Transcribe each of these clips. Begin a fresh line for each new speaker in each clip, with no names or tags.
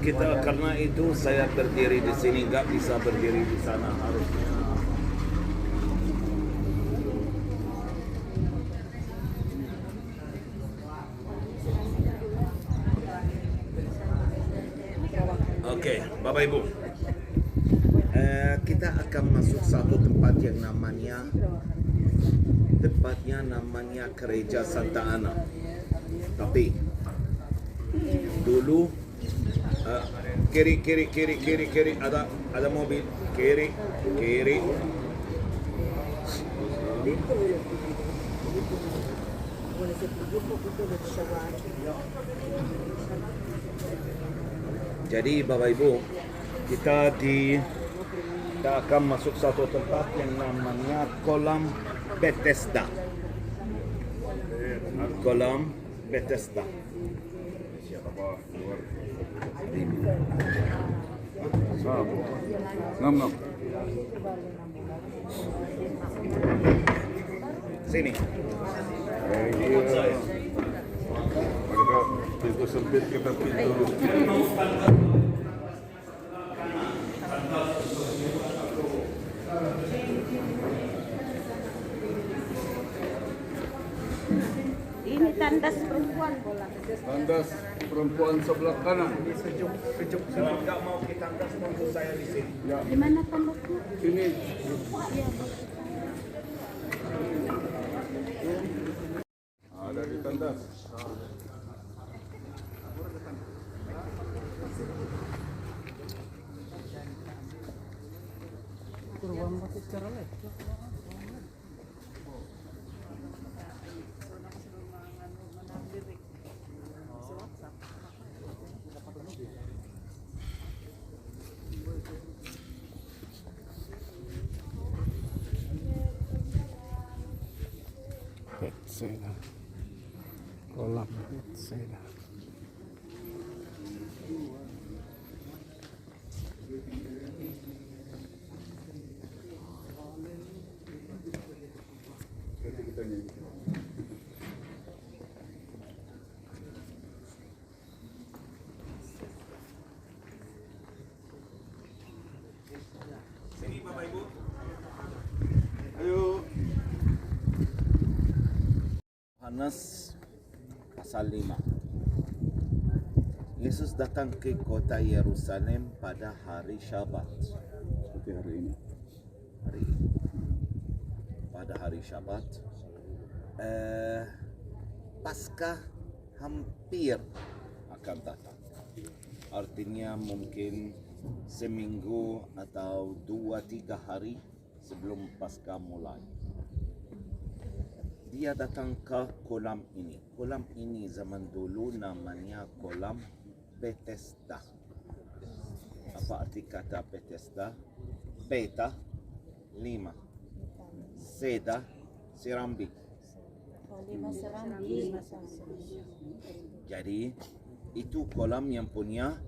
kita karena itu saya berdiri di sini, nggak bisa berdiri di sana harusnya. Oke, Bapak Ibu, kita akan masuk satu tempat yang namanya Gereja Santa Ana. Tapi dulu kiri ada mobil kiri. Jadi Bapak Ibu, kita akan masuk satu tempat yang namanya Kolam Bethesda. Kolam Bethesda. Sini.
Pintu sempit kita pintu.
Ini tandas perempuan bola.
Tandas perempuan sebelah kanan.
Sejuk. Kalau nggak mau kita tandas, tunggu saya di sini.
Ya,
Di mana tandasnya?
ini.
Iya.
Ada di tandas.
Bethesda. Kolam Bethesda.
Sini Bapak Ibu.
Ayo.
Yohanes pasal 5. Yesus datang ke kota Yerusalem pada hari Syabat.
Seperti hari ini.
Pada hari Syabat. Paskah hampir akan datang. Artinya mungkin seminggu atau 2-3 hari sebelum Paskah mulai. Dia datang ke kolam ini. Kolam ini zaman dulu namanya Kolam Bethesda. Apa arti kata Bethesda? Beta, 5. Seda, serambi.
Lima serambi.
Jadi itu kolam yang punya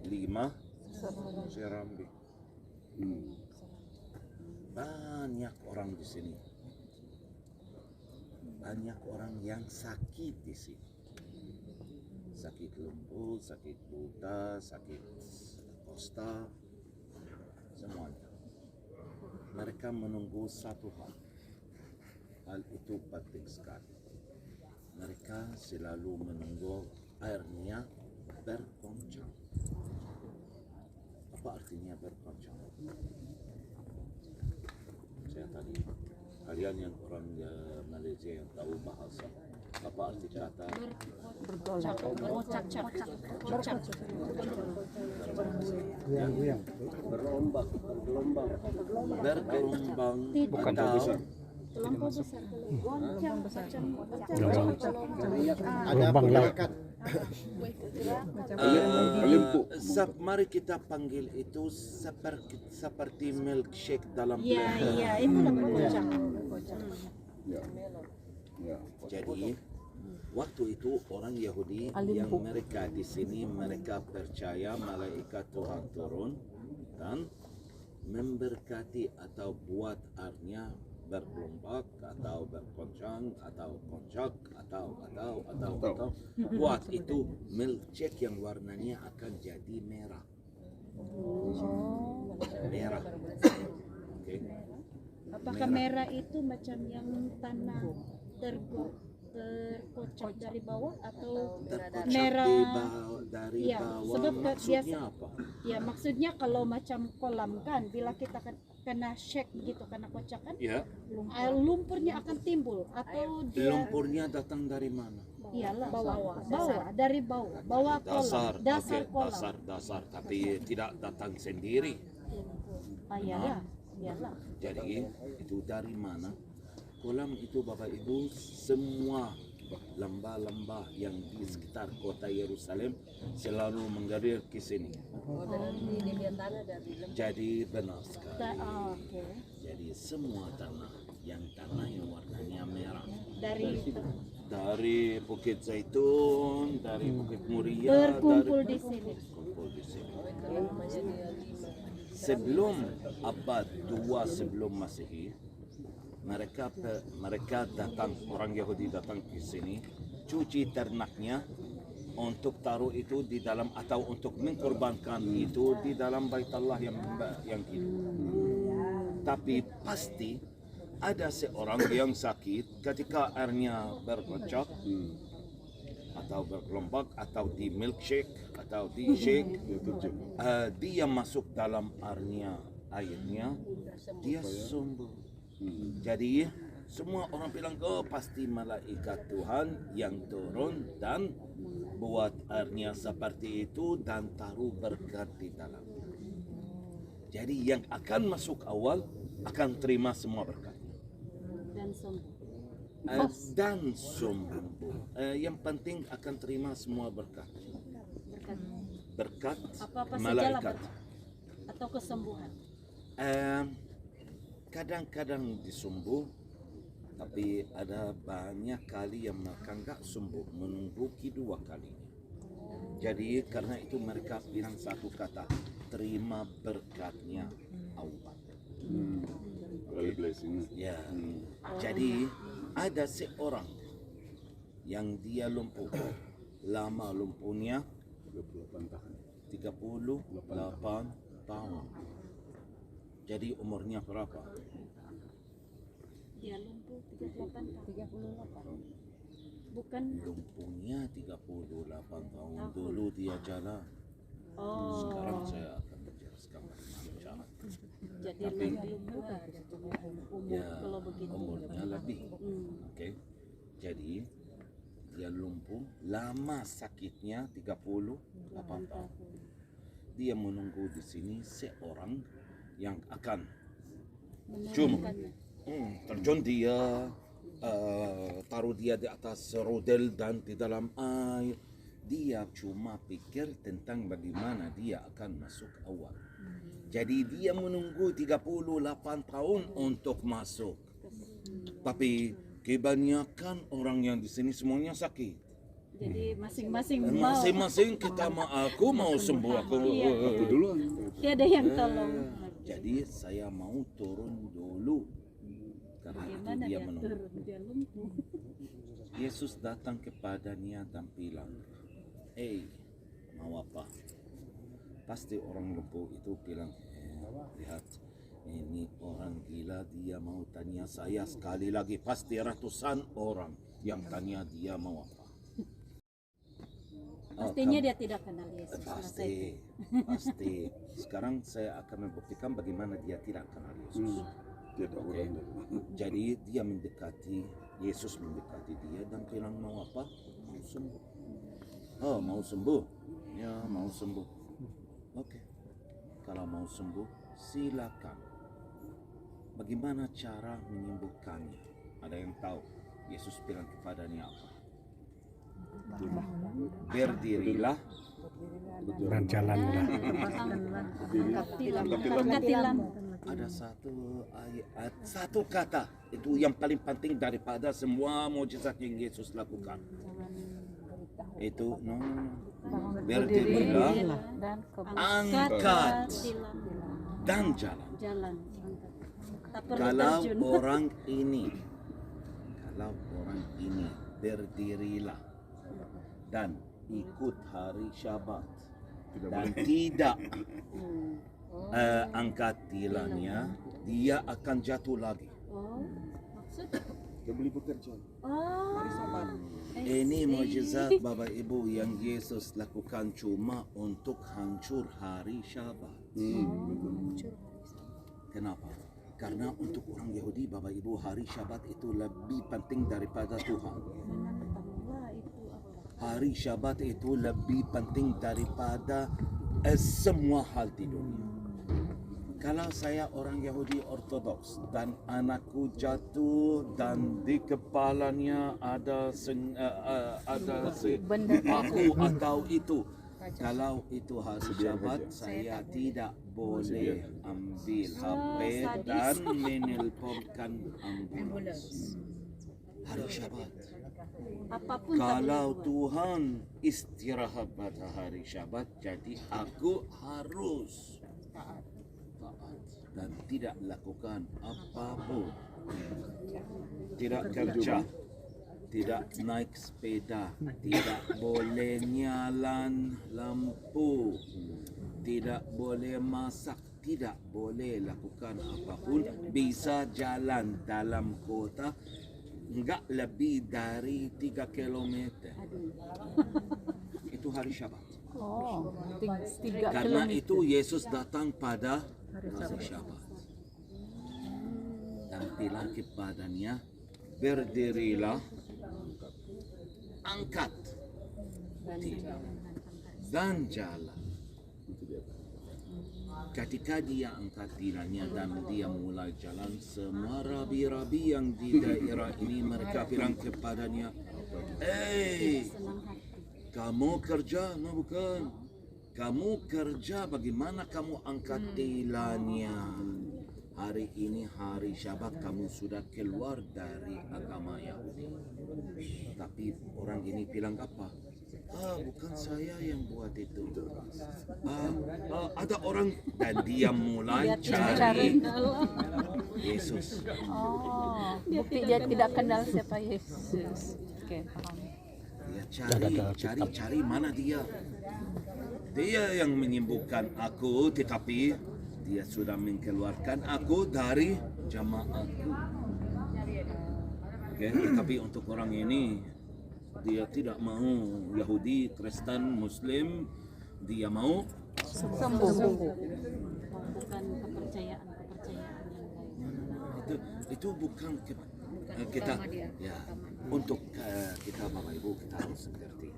5 serambi. Banyak orang di sini. Banyak orang yang sakit di sini. Sakit lumpuh, sakit buta, sakit kusta, semuanya. Mereka menunggu satu hal. Hal itu penting sekali. Mereka selalu menunggu airnya berkoncang. Apa artinya berkoncang? Saya tadi, kalian yang orang Malaysia yang tahu bahasa, apa arti kata bergelombang
Bukan
atau
Terlampau besar. Goncang macam
gelombang laut.
mari kita panggil itu seperti milkshake dalam
Iya,
blender.
iya, itu lebih goncang.
Ya. Ya.
Jadi waktu itu orang Yahudi yang mereka di sini mereka percaya malaikat Tuhan turun dan memberkati atau buat airnya bergelombang atau bergoncang atau kocak atau buat itu milkshake yang warnanya akan jadi merah. Merah. Oke.
Apakah merah itu macam yang tanah terkocak dari bawah atau
Terkocak
merah?
dari
Iya,
bawah
sebab
maksudnya
biasa-
apa?
Ya maksudnya kalau macam kolam kan, bila kita kena shake gitu, kena kocakan,
Ya,
lumpurnya akan timbul atau dia
lumpurnya datang dari mana?
iyalah dari bawah kolam, dasar
oke,
kolam.
dasar, tapi tidak datang sendiri.
Iyalah.
Jadi itu dari mana? Kolam itu Bapak Ibu, semua lembah-lembah yang di sekitar kota Yerusalem selalu mengalir ke sini. Jadi benar sekali.
Oke.
Jadi semua tanah yang warnanya merah.
Dari
Dari Bukit Zaitun, dari Bukit Muria,
berkumpul di sini.
berkumpul di sini. Sebelum abad 2 sebelum Masehi, mereka datang, orang Yahudi datang ke sini, cuci ternaknya untuk taruh itu di dalam atau untuk mengkorbankan itu di dalam Bait Allah yang hidup. Tapi pasti ada seorang yang sakit ketika airnya berkocak atau bergelombang atau di milkshake atau di shake, dia masuk dalam airnya, dia sembuh. Jadi semua orang bilang, oh pasti malaikat Tuhan yang turun dan buat airnya seperti itu dan taruh berkat di dalam. Jadi yang akan masuk awal akan terima semua berkatnya.
Dan sembuh.
Dan sembuh. Yang penting akan terima semua berkat. Berkat
Apa-apa sajalah
malaikat.
atau kesembuhan.
Kadang-kadang disembuh, tapi ada banyak kali yang mereka enggak sembuh, menunggu kedua kalinya. Jadi karena itu mereka bilang satu kata, terima berkatnya Allah.
Early blessing.
Ya. Jadi ada seorang yang dia lumpuh. Lama lumpuhnya
38 tahun.
38 tahun. Jadi umurnya berapa?
Dia lumpuh 38 tahun. Bukan.
Lumpuhnya 38 tahun. Dulu dia jalan.
Oh.
Sekarang saya akan menjelaskan bagaimana cara.
Jadi
Tapi
lumpuh umur
ya,
kalau begitu.
umurnya lebih. Oke. Jadi dia lumpuh, lama sakitnya 38 tahun. Dia menunggu di sini seorang yang akan terjun dia, taruh dia di atas rodel dan di dalam air. Dia cuma pikir tentang bagaimana dia akan masuk awal. Jadi dia menunggu 38 tahun untuk masuk. Tapi kebanyakan orang yang di sini semuanya sakit.
Jadi masing-masing mau.
Masing-masing kita aku mau sembuh, aku
Duluan.
Tiada yang tolong.
Jadi saya mau turun dulu. Karena itu
Bagaimana
dia
dia
menunggu.
turun? Dia lumpuh.
Yesus datang kepadanya dan bilang, mau apa? Pasti orang lumpuh itu bilang, lihat, ini orang gila, dia mau tanya saya sekali lagi. Pasti ratusan orang yang tanya dia mau apa.
Pastinya dia tidak kenal Yesus.
Pasti. Sekarang saya akan membuktikan bagaimana dia tidak kenal Yesus.
Tidak
Oke.
orang.
Jadi dia mendekati, Yesus mendekati dia dan bilang mau apa? Mau sembuh. Oh, mau sembuh? Ya, mau sembuh. Oke. Kalau mau sembuh, silakan. Bagaimana cara menyembuhkannya? Ada yang tahu? Yesus bilang kepadanya apa? Berdirilah
Dan jalanlah.
Katilan.
ada satu ayat, satu kata itu yang paling penting daripada semua mukjizat yang Yesus lakukan. Itu berdirilah, angkat dan jalan.
Jalan. Tak perlu
Kalau
terjun.
orang ini berdirilah dan ikut hari Syabat dan tidak angkat tilannya, dia akan jatuh lagi.
Oh, maksud?
Dia boleh bekerja.
Oh,
Ini mukjizat Bapak Ibu yang Yesus lakukan cuma untuk hancur hari Syabat. Kenapa? Karena untuk orang Yahudi, Bapak Ibu, hari Syabat itu lebih penting daripada Tuhan.
menentanglah itu apa?
Hari Syabat itu lebih penting daripada semua hal di dunia. Kalau saya orang Yahudi Ortodoks dan anakku jatuh dan di kepalanya ada paku atau itu, kalau itu hari Syabat, saya tidak boleh ambil HP dan menelponkan ambulans. Hari Syabat.
Apapun
Kalau Tuhan istirahat pada hari Syabat, jadi aku harus taat dan tidak lakukan apapun. Tidak kerja, tidak naik sepeda, tidak boleh nyalan lampu, tidak boleh masak, tidak boleh lakukan apapun. Bisa jalan dalam kota enggak lebih dari 3 kilometer. Itu hari Syabat.
Oh, 3
Karena
kilometer.
itu Yesus datang pada hari Syabat dan bilang kepadanya, berdirilah, angkat dan jalan. Ketika dia angkat tilanya dan dia mulai jalan, semua rabi-rabi yang di daerah ini mereka bilang kepadanya, kamu kerja? No, bukan. Kamu kerja, bagaimana kamu angkat tilanya? Hari ini hari Syabat, kamu sudah keluar dari agama Yahudi. Tapi orang ini bilang apa? Bukan saya yang buat itu. Ada orang, dan dia mulai cari Yesus.
Oh, bukti dia tidak kenal siapa Yesus. Oke, paham.
Dia cari mana dia. Dia yang menyembuhkan aku, tetapi dia sudah mengeluarkan aku dari jamaahku. Okay? Tapi untuk orang ini, dia tidak mau Yahudi, Kristen, Muslim, dia mau
Sembuh.
bukan kepercayaan yang lain.
itu bukan kita ya untuk kita Bapak Ibu, kita harus mengerti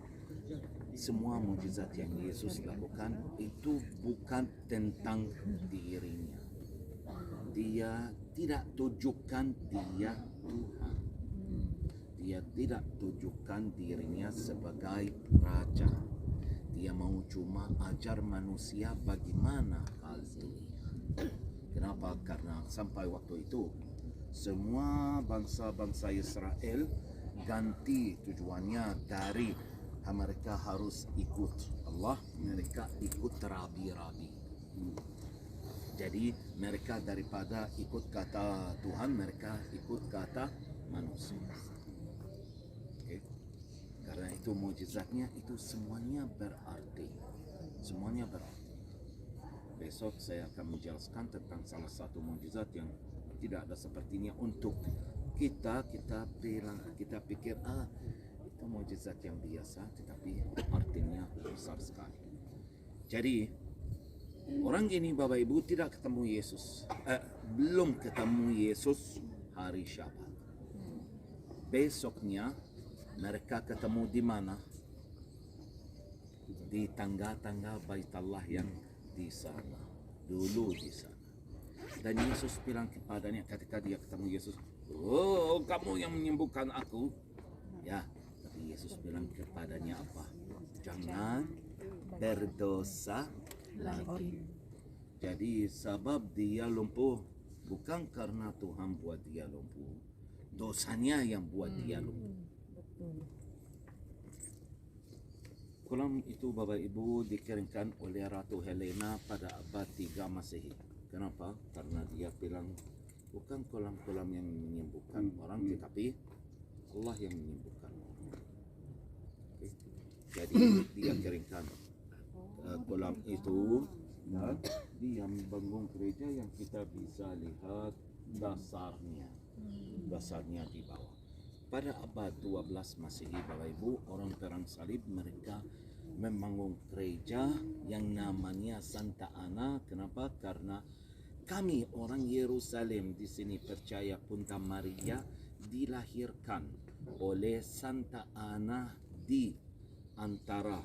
semua mukjizat yang Yesus lakukan itu bukan tentang dirinya. Dia tidak tunjukkan dia Tuhan. Dia tidak tunjukkan dirinya sebagai raja. Dia mau cuma ajar manusia bagaimana hal dunia. Kenapa? Karena sampai waktu itu semua bangsa-bangsa Israel ganti tujuannya dari mereka harus ikut Allah, mereka ikut rabi-rabi. Jadi mereka daripada ikut kata Tuhan, mereka ikut kata manusia. Okay? Karena itu mukjizatnya itu semuanya berarti. Semuanya berarti. Besok saya akan menjelaskan tentang salah satu mukjizat yang tidak ada sepertinya untuk kita pikir itu mukjizat yang biasa, tetapi artinya besar sekali. Jadi orang ini Bapak Ibu tidak ketemu Yesus, belum ketemu Yesus hari Syabat. Besoknya mereka ketemu di mana? Di tangga-tangga Baitullah yang di sana, dulu di sana. Dan Yesus bilang kepadanya ketika dia ketemu Yesus, kamu yang menyembuhkan aku? Ya, tapi Yesus bilang kepadanya apa? Jangan berdosa lagi. Jadi sebab dia lumpuh bukan karena Tuhan buat dia lumpuh, dosanya yang buat dia lumpuh. Kolam itu Bapak Ibu dikirimkan oleh Ratu Helena pada abad 3 Masehi. Kenapa? Karena dia bilang Bukan kolam-kolam yang menyembuhkan orang, tetapi Allah yang menyembuhkan orang. Oke. Jadi dia keringkan kolam itu dan dia membangun gereja yang kita bisa lihat dasarnya di bawah. Pada abad 12 Masehi, Bapak Ibu, orang perang salib mereka membangun gereja yang namanya Santa Ana. Kenapa? Karena kami orang Yerusalem di sini percaya Punta Maria dilahirkan oleh Santa Ana di antara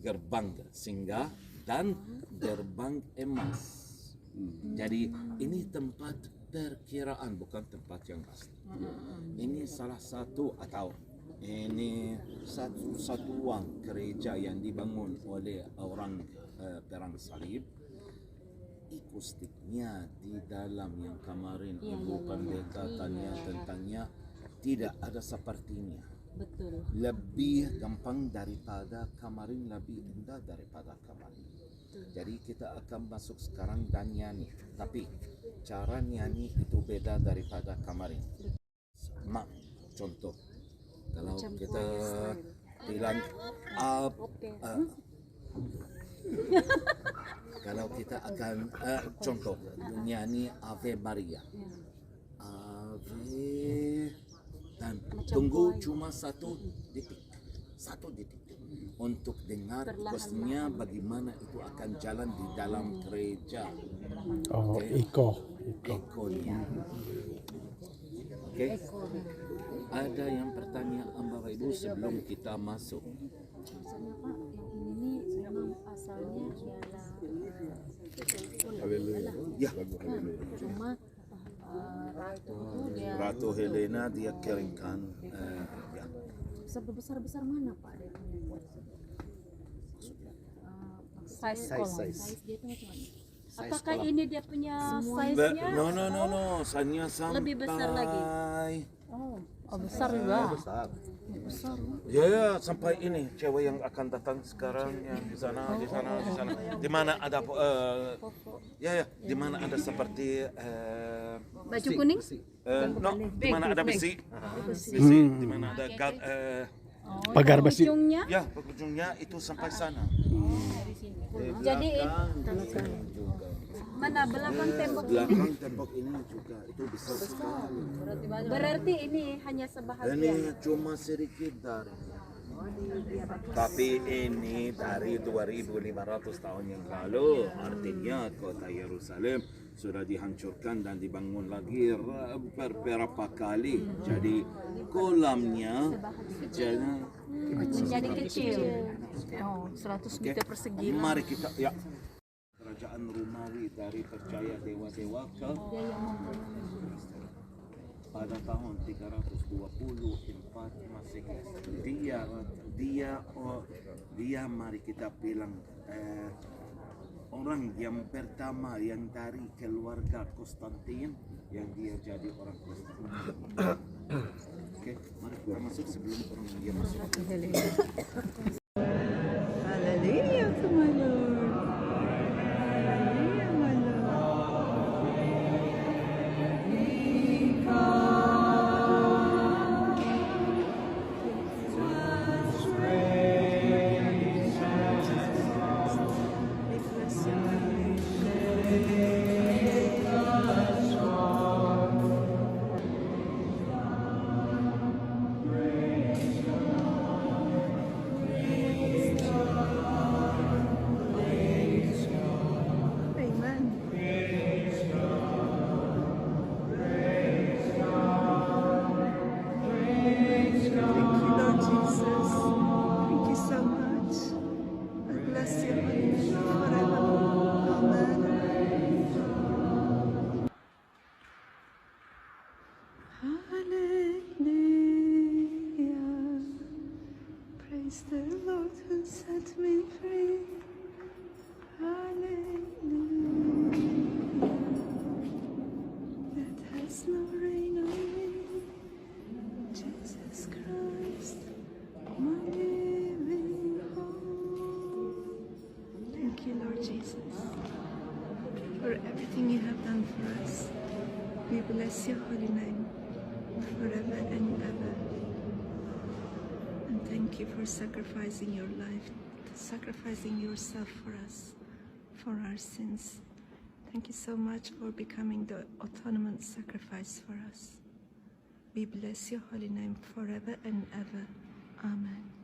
gerbang singa dan gerbang emas. Jadi ini tempat perkiraan, bukan tempat yang pasti. Ini salah satu atau ini satu-satuan gereja yang dibangun oleh orang perang salib. Akustiknya di dalam yang kemarin Ibu Pendeta tanya tentangnya tidak ada sepertinya.
Betul.
Lebih gampang daripada kemarin, lebih indah daripada kemarin. Jadi kita akan masuk sekarang dan nyanyi, tapi cara nyanyi itu beda daripada kemarin. Contoh, kalau kita bilang kalau kita akan contoh nyanyi Ave Maria, Ave, dan tunggu cuma satu detik untuk dengar kosnya bagaimana itu akan jalan di dalam gereja.
Oh,
Okay.
Iko.
Oke. Ada yang pertanyaan Bapak Ibu sebelum kita masuk?
Misalnya Pak, yang ini memang asalnya ialah
Haleluya.
Ya.
Lagu Haleluya.
cuma ratu itu dia
Ratu Helena dia keringkan. Ya.
sebesar mana Pak dia punya buat size kolom. Size dia itu macam mana?
Apakah ini dia punya
Semua.
size-nya?
No. Hanya sampai
Lebih besar lagi.
Oh, besar juga.
Besar.
Besar.
Ya, sampai ini cewek yang akan datang sekarang yang di sana. Di mana ada di mana ada seperti
Baju kuning?
di mana ada besi. Di mana ada
Pagar besi.
Ujungnya?
ya, ujungnya itu sampai sana.
Jadi mana belakang tembok ini?
Belakang tembok ini juga itu besar sekali.
Berarti ini hanya
Ini
sebahagian.
cuma sedikit dari. Tapi ini dari 2500 tahun yang lalu, artinya kota Yerusalem sudah dihancurkan dan dibangun lagi beberapa kali. Jadi kolamnya
Jadi kecil.
Oh, 100 meter persegi.
Mari kita kerajaan Romawi dari percaya dewa-dewa ke pada tahun 324 Masehi. Dia mari kita bilang orang yang pertama yang dari keluarga Konstantin yang dia jadi orang Konstantin. Oke, mari kita masuk sebelum orang dia masuk.
Hallelujah to my Lord. Hallelujah, my Amen. Thank you, Lord Jesus. Thank you so much. I bless your holy name forever. Amen. Hallelujah. Praise the Lord who set me free. Hallelujah. That has no reign on me. Jesus Christ, my living hope. Thank you, Lord Jesus, for everything you have done for forever and ever. And thank you for sacrificing your life, sacrificing yourself for us, for our sins. Thank you so much for becoming the atonement sacrifice for us. We bless your holy name forever and ever. Amen.